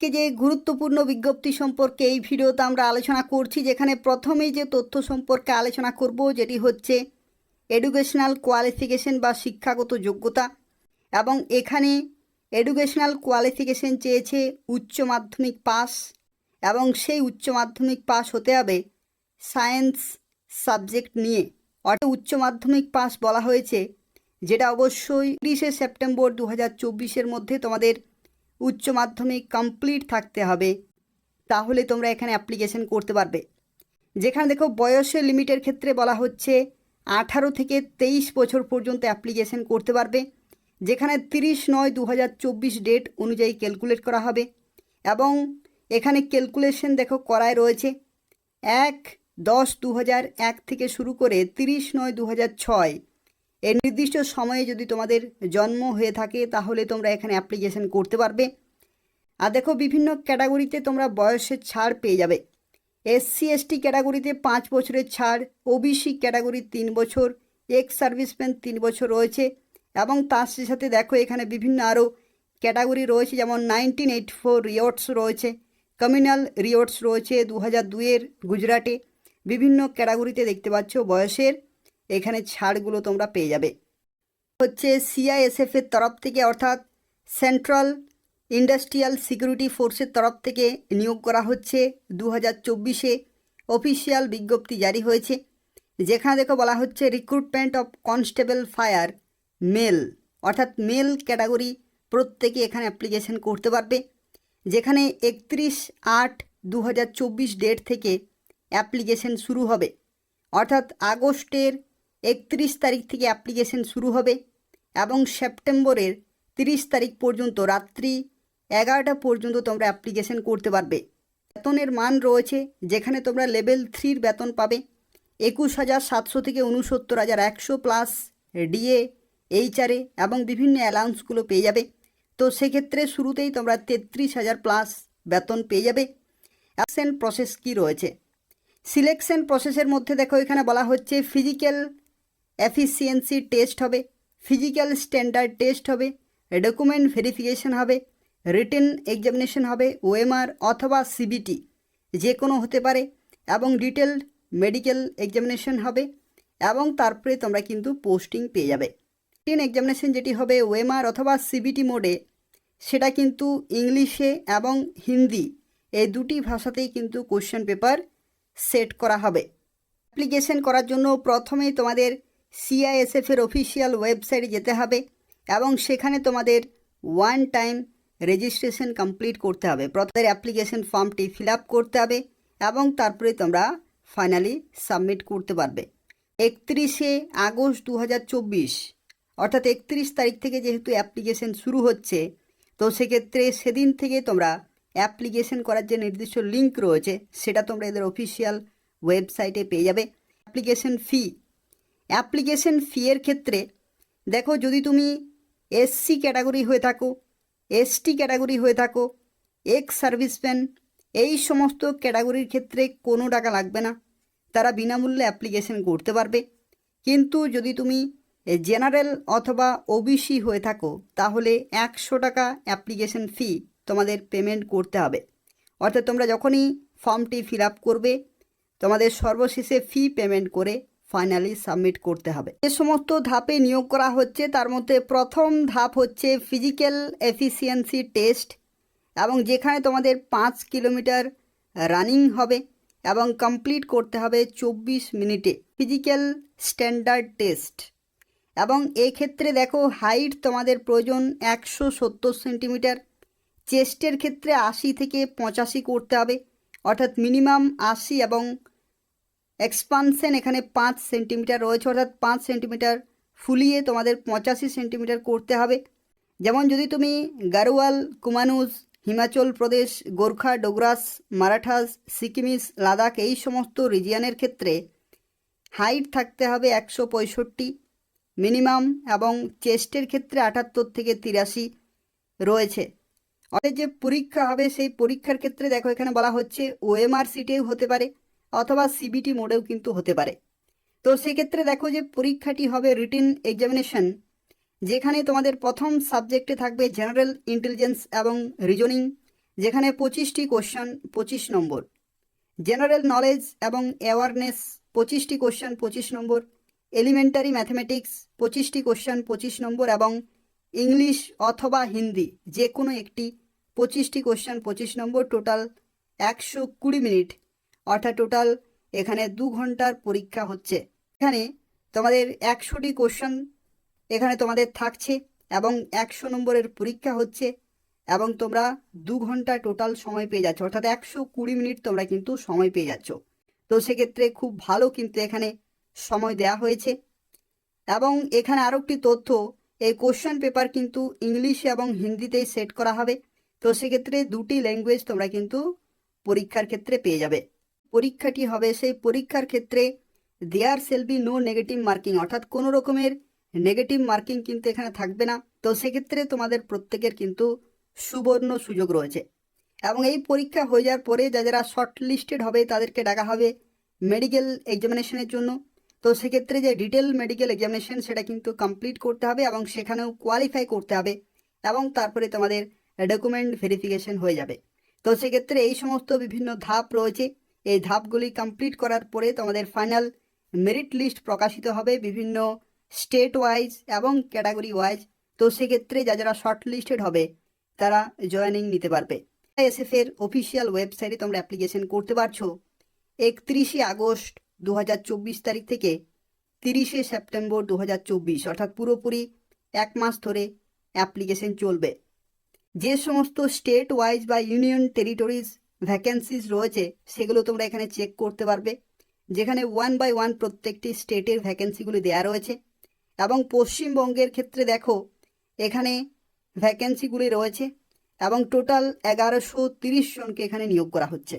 যে গুরুত্বপূর্ণ বিজ্ঞপ্তি সম্পর্কে এই ভিডিওতে আমরা আলোচনা করছি, যেখানে প্রথমেই যে তথ্য সম্পর্কে আলোচনা করব যেটি হচ্ছে এডুকেশনাল কোয়ালিফিকেশন বা শিক্ষাগত যোগ্যতা। এবং এখানে এডুকেশনাল কোয়ালিফিকেশন চেয়েছে উচ্চ মাধ্যমিক পাস, এবং সেই উচ্চ মাধ্যমিক পাস হতে হবে সায়েন্স সাবজেক্ট নিয়ে। অর্থাৎ উচ্চ মাধ্যমিক পাস বলা হয়েছে, যেটা অবশ্যই 30শে সেপ্টেম্বর 2024-এর মধ্যে তোমাদের উচ্চ মাধ্যমিক কমপ্লিট থাকতে হবে, তাহলে তোমরা এখানে অ্যাপ্লিকেশন করতে পারবে। যেখানে দেখো বয়সের লিমিটের ক্ষেত্রে বলা হচ্ছে 18 থেকে 23 বছর পর্যন্ত অ্যাপ্লিকেশন করতে পারবে, যেখানে 30/9/2024 ডেট অনুযায়ী ক্যালকুলেট করা হবে। এবং এখানে ক্যালকুলেশন দেখো করায় রয়েছে 1/10/2001 থেকে শুরু করে 30/9/2006 এর নির্দিষ্ট সময়ে যদি তোমাদের জন্ম হয়ে থাকে তাহলে তোমরা এখানে অ্যাপ্লিকেশন করতে পারবে। আর দেখো বিভিন্ন ক্যাটাগরিতে তোমরা বয়সের ছাড় পেয়ে যাবে। SC/ST ক্যাটাগরিতে 5 বছরের ছাড়, OBC ক্যাটাগরি 3 বছর, এক্স সার্ভিসম্যান 3 বছর রয়েছে। এবং তার সাথে দেখো এখানে বিভিন্ন আরও ক্যাটাগরি রয়েছে, যেমন 1984 রিওটস রয়েছে, কমিউনাল রিওটস রয়েছে 2002-এর গুজরাটে। বিভিন্ন ক্যাটাগরিতে দেখতে পাচ্ছ বয়সের এখানে ছাড়গুলো তোমরা পেয়ে যাবে। হচ্ছে CISF-এর তরফ থেকে, অর্থাৎ সেন্ট্রাল ইন্ডাস্ট্রিয়াল সিকিউরিটি ফোর্সের তরফ থেকে নিয়োগ করা হচ্ছে। 2024-এ অফিসিয়াল বিজ্ঞপ্তি জারি হয়েছে, যেখানে দেখো বলা হচ্ছে recruitment of constable fire male, অর্থাৎ মেল ক্যাটাগরি প্রত্যেকে এখানে অ্যাপ্লিকেশন করতে পারবে। যেখানে 31/8/2024 ডেট থেকে অ্যাপ্লিকেশন শুরু হবে, অর্থাৎ আগস্টের 31 তারিখ থেকে অ্যাপ্লিকেশন শুরু হবে এবং সেপ্টেম্বরের 30 তারিখ পর্যন্ত রাত্রি 11টা পর্যন্ত তোমরা অ্যাপ্লিকেশন করতে পারবে। বেতনের মান রয়েছে, যেখানে তোমরা লেভেল 3-র বেতন পাবে 21,700 থেকে 69,100 প্লাস DA HRA এবং বিভিন্ন অ্যালাউন্সগুলো পেয়ে যাবে। তো সেক্ষেত্রে শুরুতেই তোমরা 33,000 প্লাস বেতন পেয়ে যাবে। সিলেকশন প্রসেস কী রয়েছে? সিলেকশন প্রসেসের মধ্যে দেখো এখানে বলা হচ্ছে ফিজিক্যাল এফিসিয়েন্সি টেস্ট হবে, ফিজিক্যাল স্ট্যান্ডার্ড টেস্ট হবে, ডকুমেন্ট ভেরিফিকেশন হবে, রিটেন এক্সামিনেশন হবে, OMR অথবা CBT যে কোনো হতে পারে, এবং ডিটেলড মেডিকেল এক্সামিনেশন হবে। এবং তারপরে তোমরা কিন্তু পোস্টিং পেয়ে যাবে। রিটেন এক্সামিনেশন যেটি হবে OMR অথবা CBT মোডে, সেটা কিন্তু ইংলিশে এবং হিন্দি এই দুটি ভাষাতেই কিন্তু কোশ্চেন পেপার সেট করা হবে। অ্যাপ্লিকেশন করার জন্য প্রথমেই তোমাদের CISF-এর অফিসিয়াল ওয়েবসাইটে যেতে হবে এবং সেখানে তোমাদের ওয়ান টাইম রেজিস্ট্রেশন কমপ্লিট করতে হবে। প্রথমে অ্যাপ্লিকেশন ফর্মটি ফিল আপ করতে হবে এবং তারপরে তোমরা ফাইনালি সাবমিট করতে পারবে। 31শে আগস্ট 2024, অর্থাৎ 31 তারিখ থেকে যেহেতু অ্যাপ্লিকেশন শুরু হচ্ছে, তো সেক্ষেত্রে সেদিন থেকে তোমরা অ্যাপ্লিকেশন করার যে নির্দিষ্ট লিঙ্ক রয়েছে সেটা তোমরা এদের অফিসিয়াল ওয়েবসাইটে পেয়ে যাবে। অ্যাপ্লিকেশন ফি এর ক্ষেত্রে দেখো, যদি তুমি SC ক্যাটাগরি হয়ে থাকো, ST ক্যাটাগরি হয়ে থাকো, এক্স সার্ভিসম্যান, এই সমস্ত ক্যাটাগরির ক্ষেত্রে কোনো টাকা লাগবে না, তারা বিনামূল্যে অ্যাপ্লিকেশন করতে পারবে। কিন্তু যদি তুমি জেনারেল অথবা OBC হয়ে থাকো তাহলে 100 টাকা অ্যাপ্লিকেশন ফি তোমাদের পেমেন্ট করতে হবে। অর্থাৎ তোমরা যখনই ফর্মটি ফিল আপ করবে তোমাদের সর্বশেষে ফি পেমেন্ট করে ফাইনালি সাবমিট করতে হবে। যে সমস্ত ধাপে নিয়োগ করা হচ্ছে তার মধ্যে প্রথম ধাপ হচ্ছে ফিজিক্যাল এফিসিয়েন্সি টেস্ট, এবং যেখানে তোমাদের 5 কিলোমিটার রানিং হবে এবং কমপ্লিট করতে হবে 24 মিনিটে। ফিজিক্যাল স্ট্যান্ডার্ড টেস্ট, এবং এক্ষেত্রে দেখো হাইট তোমাদের প্রয়োজন 170 সেন্টিমিটার, চেস্টের ক্ষেত্রে 80 থেকে 85 করতে হবে, অর্থাৎ মিনিমাম 80, এবং এক্সপানশন এখানে 5 সেন্টিমিটার রয়েছে, অর্থাৎ 5 সেন্টিমিটার ফুলিয়ে তোমাদের 85 সেন্টিমিটার করতে হবে। যেমন যদি তুমি গাড়োয়াল, কুমানুজ, হিমাচল প্রদেশ, গোর্খা, ডোগরাস, মারাঠাস, সিকিমিস, লাদাখ এই সমস্ত রিজিয়নের ক্ষেত্রে হাইট থাকতে হবে 165 মিনিমাম, এবং চেস্টের ক্ষেত্রে 78 থেকে 83 রয়েছে। অর্থাৎ যে পরীক্ষা হবে সেই পরীক্ষার ক্ষেত্রে দেখো এখানে বলা হচ্ছে OMR সিটেও হতে পারে অথবা CBT মোডেও কিন্তু হতে পারে। তো সেক্ষেত্রে দেখো যে পরীক্ষাটি হবে রিটেন এক্সামিনেশন, যেখানে তোমাদের প্রথম সাবজেক্টে থাকবে জেনারেল ইন্টেলিজেন্স এবং রিজনিং, যেখানে 25টি কোশ্চেন 25 নম্বর, জেনারেল নলেজ এবং অ্যাওয়ারনেস 25টি কোশ্চেন 25 নম্বর, এলিমেন্টারি ম্যাথমেটিক্স 25টি কোশ্চেন 25 নম্বর এবং ইংলিশ অথবা হিন্দি যে কোনো একটি 25টি কোশ্চেন 25 নম্বর, টোটাল 120 মিনিট, অর্থাৎ টোটাল এখানে 2 ঘন্টার পরীক্ষা হচ্ছে। এখানে তোমাদের 100টি কোশ্চেন এখানে তোমাদের থাকছে এবং 100 নম্বরের পরীক্ষা হচ্ছে এবং তোমরা 2 ঘন্টা টোটাল সময় পেয়ে যাচ্ছ, অর্থাৎ 120 মিনিট তোমরা কিন্তু সময় পেয়ে যাচ্ছ। তো সেক্ষেত্রে খুব ভালো কিন্তু এখানে সময় দেওয়া হয়েছে। এবং এখানে আরও একটি তথ্য, এই কোশ্চেন পেপার কিন্তু ইংলিশ এবং হিন্দিতেই সেট করা হবে। তো সেক্ষেত্রে 2টি ল্যাঙ্গুয়েজ তোমরা কিন্তু পরীক্ষার ক্ষেত্রে পেয়ে যাবে। পরীক্ষাটি হবে, সেই পরীক্ষার ক্ষেত্রে there shall be no negative marking, অর্থাৎ কোনো রকমের নেগেটিভ মার্কিং কিন্তু এখানে থাকবে না। তো সেক্ষেত্রে তোমাদের প্রত্যেকের কিন্তু সুবর্ণ সুযোগ রয়েছে। এবং এই পরীক্ষা হয়ে যাওয়ার পরে যারা শর্ট লিস্টেড হবে তাদেরকে ডাকা হবে মেডিকেল এক্সামিনেশনের জন্য। তো সেক্ষেত্রে যে ডিটেল মেডিকেল এক্সামিনেশন সেটা কিন্তু কমপ্লিট করতে হবে এবং সেখানেও কোয়ালিফাই করতে হবে এবং তারপরে তোমাদের ডকুমেন্ট ভেরিফিকেশন হয়ে যাবে। তো সেক্ষেত্রে এই সমস্ত বিভিন্ন ধাপ রয়েছে, এই ধাপগুলি কমপ্লিট করার পরে তোমাদের ফাইনাল মেরিট লিস্ট প্রকাশিত হবে বিভিন্ন স্টেট ওয়াইজ এবং ক্যাটাগরি ওয়াইজ। তো সেক্ষেত্রে যারা শর্ট লিস্টেড হবে তারা জয়েনিং নিতে পারবে। আইএসএফ এর অফিসিয়াল ওয়েবসাইটে তোমরা অ্যাপ্লিকেশন করতে পারছো 31শে আগস্ট 2024 তারিখ থেকে 30শে সেপ্টেম্বর 2024, অর্থাৎ পুরোপুরি 1 মাস ধরে অ্যাপ্লিকেশন চলবে। যে সমস্ত স্টেট ওয়াইজ বা ইউনিয়ন টেরিটরিজ ভ্যাকেন্সিজ রয়েছে সেগুলো তোমরা এখানে চেক করতে পারবে, যেখানে 1 বাই 1 প্রত্যেকটি স্টেটের ভ্যাকেন্সিগুলি দেওয়া রয়েছে। এবং পশ্চিমবঙ্গের ক্ষেত্রে দেখো এখানে ভ্যাকেন্সিগুলি রয়েছে এবং টোটাল 1130 জনকে এখানে নিয়োগ করা হচ্ছে।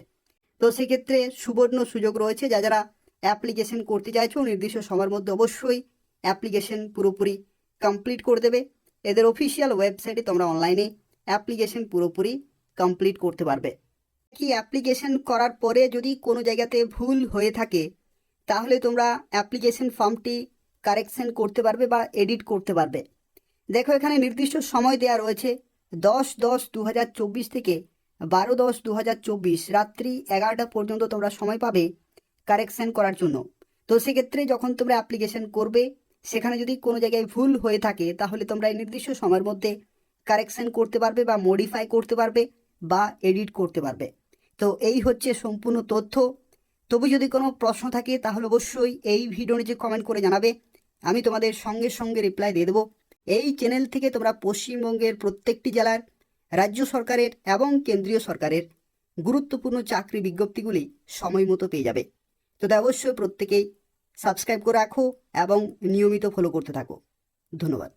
তো সেক্ষেত্রে সুবর্ণ সুযোগ রয়েছে, যারা অ্যাপ্লিকেশন করতে চাইছো নির্দিষ্ট সময়ের মধ্যে অবশ্যই অ্যাপ্লিকেশন পুরোপুরি কমপ্লিট করে দেবে। এদের অফিসিয়াল ওয়েবসাইটে তোমরা অনলাইনে অ্যাপ্লিকেশন পুরোপুরি কমপ্লিট করতে পারবে। কি অ্যাপ্লিকেশন করার পরে যদি কোনো জায়গাতে ভুল হয়ে থাকে তাহলে তোমরা অ্যাপ্লিকেশন ফর্মটি কারেকশন করতে পারবে বা এডিট করতে পারবে। দেখো এখানে নির্দিষ্ট সময় দেওয়া রয়েছে 10/10/2024 থেকে 12/10/2024 রাত্রি 11টা পর্যন্ত তোমরা সময় পাবে কারেকশন করার জন্য। তো সেক্ষেত্রে যখন তোমরা অ্যাপ্লিকেশন করবে সেখানে যদি কোনো জায়গায় ভুল হয়ে থাকে তাহলে তোমরা এই নির্দিষ্ট সময়ের মধ্যে কারেকশন করতে পারবে বা মডিফাই করতে পারবে বা এডিট করতে পারবে। তো এই হচ্ছে সম্পূর্ণ তথ্য। তবু যদি কোনো প্রশ্ন থাকে তাহলে অবশ্যই এই ভিডিও নিচে কমেন্ট করে জানাবে, আমি তোমাদের সঙ্গে সঙ্গে রিপ্লাই দিয়ে দেবো। এই চ্যানেল থেকে তোমরা পশ্চিমবঙ্গের প্রত্যেকটি জেলার রাজ্য সরকারের এবং কেন্দ্রীয় সরকারের গুরুত্বপূর্ণ চাকরি বিজ্ঞপ্তিগুলি সময় মতো পেয়ে যাবে। তো তাই অবশ্যই প্রত্যেকেই সাবস্ক্রাইব করে রাখো এবং নিয়মিত ফলো করতে থাকো। ধন্যবাদ।